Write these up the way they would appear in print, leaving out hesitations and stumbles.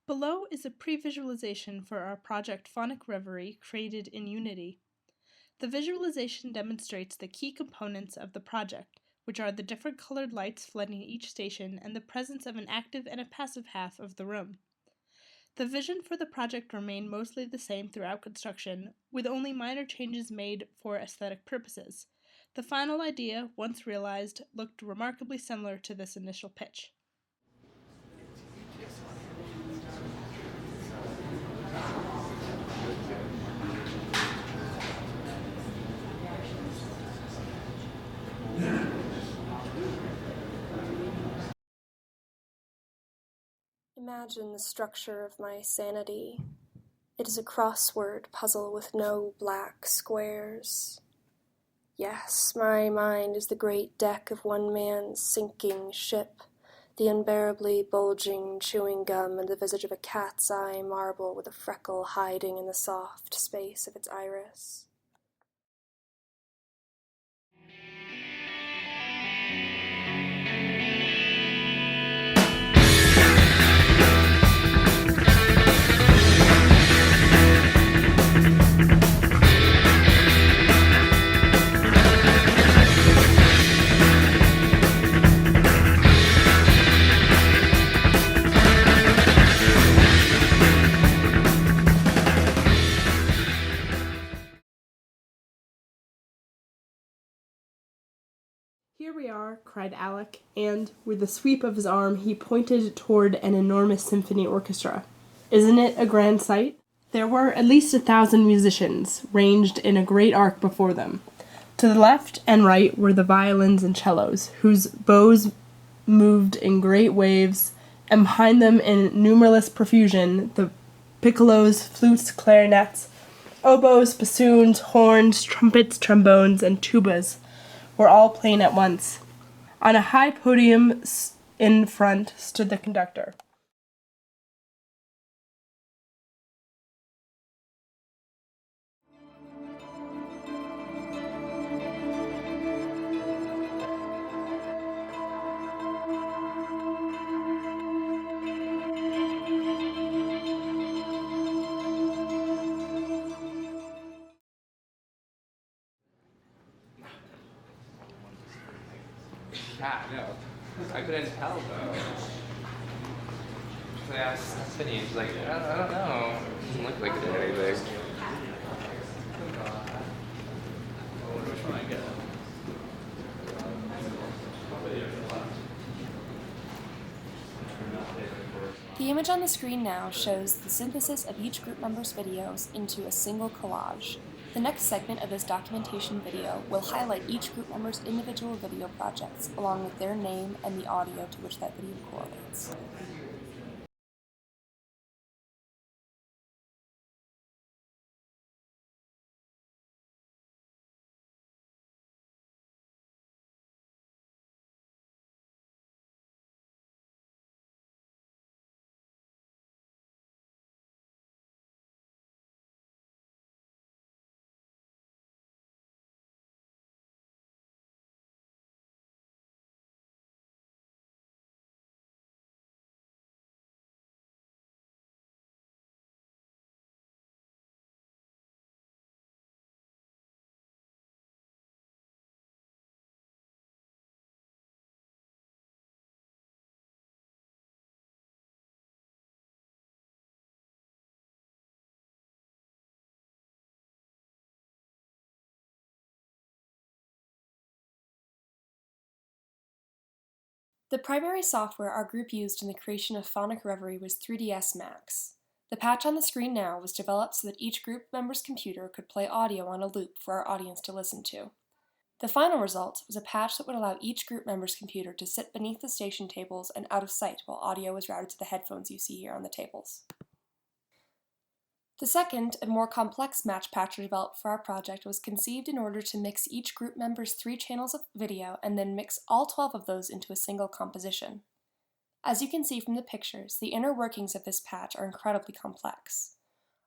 Below is a pre-visualization for our project Phonic Reverie created in Unity. The visualization demonstrates the key components of the project, which are the different colored lights flooding each station and the presence of an active and a passive half of the room. The vision for the project remained mostly the same throughout construction, with only minor changes made for aesthetic purposes. The final idea, once realized, looked remarkably similar to this initial pitch. Imagine the structure of my sanity. It is a crossword puzzle with no black squares. Yes, my mind is the great deck of one man's sinking ship, the unbearably bulging chewing gum and the visage of a cat's eye marble with a freckle hiding in the soft space of its iris. "Here we are," cried Alec, and, with a sweep of his arm, he pointed toward an enormous symphony orchestra. "Isn't it a grand sight?" There were at least 1,000 musicians, ranged in a great arc before them. To the left and right were the violins and cellos, whose bows moved in great waves, and behind them in numberless profusion, the piccolos, flutes, clarinets, oboes, bassoons, horns, trumpets, trombones, and tubas were all playing at once. On a high podium in front stood the conductor. Yeah, no. I couldn't tell though. So I asked Sydney and she's like, I don't know. It doesn't look like it did anything. Which one I get? The image on the screen now shows the synthesis of each group member's videos into a single collage. The next segment of this documentation video will highlight each group member's individual video projects, along with their name and the audio to which that video correlates. The primary software our group used in the creation of Phonic Reverie was 3ds Max. The patch on the screen now was developed so that each group member's computer could play audio on a loop for our audience to listen to. The final result was a patch that would allow each group member's computer to sit beneath the station tables and out of sight while audio was routed to the headphones you see here on the tables. The second and more complex match patch we developed for our project was conceived in order to mix each group member's 3 channels of video and then mix all 12 of those into a single composition. As you can see from the pictures, the inner workings of this patch are incredibly complex.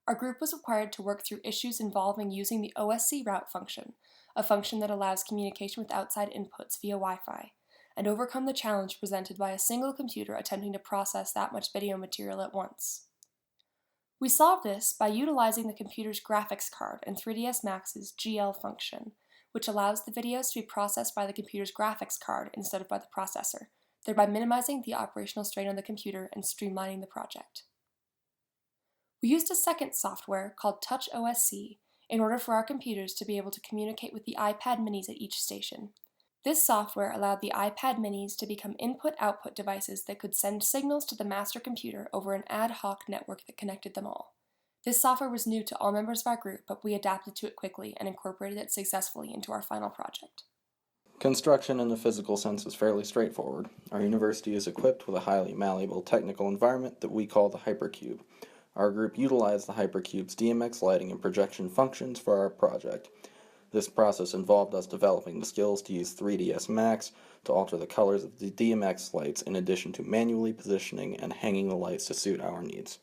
Our group was required to work through issues involving using the OSC route function, a function that allows communication with outside inputs via Wi-Fi, and overcome the challenge presented by a single computer attempting to process that much video material at once. We solved this by utilizing the computer's graphics card and 3ds Max's GL function, which allows the videos to be processed by the computer's graphics card instead of by the processor, thereby minimizing the operational strain on the computer and streamlining the project. We used a second software called Touch OSC in order for our computers to be able to communicate with the iPad minis at each station. This software allowed the iPad minis to become input-output devices that could send signals to the master computer over an ad hoc network that connected them all. This software was new to all members of our group, but we adapted to it quickly and incorporated it successfully into our final project. Construction in the physical sense is fairly straightforward. Our university is equipped with a highly malleable technical environment that we call the hypercube. Our group utilized the hypercube's DMX lighting and projection functions for our project. This process involved us developing the skills to use 3ds Max to alter the colors of the DMX lights in addition to manually positioning and hanging the lights to suit our needs.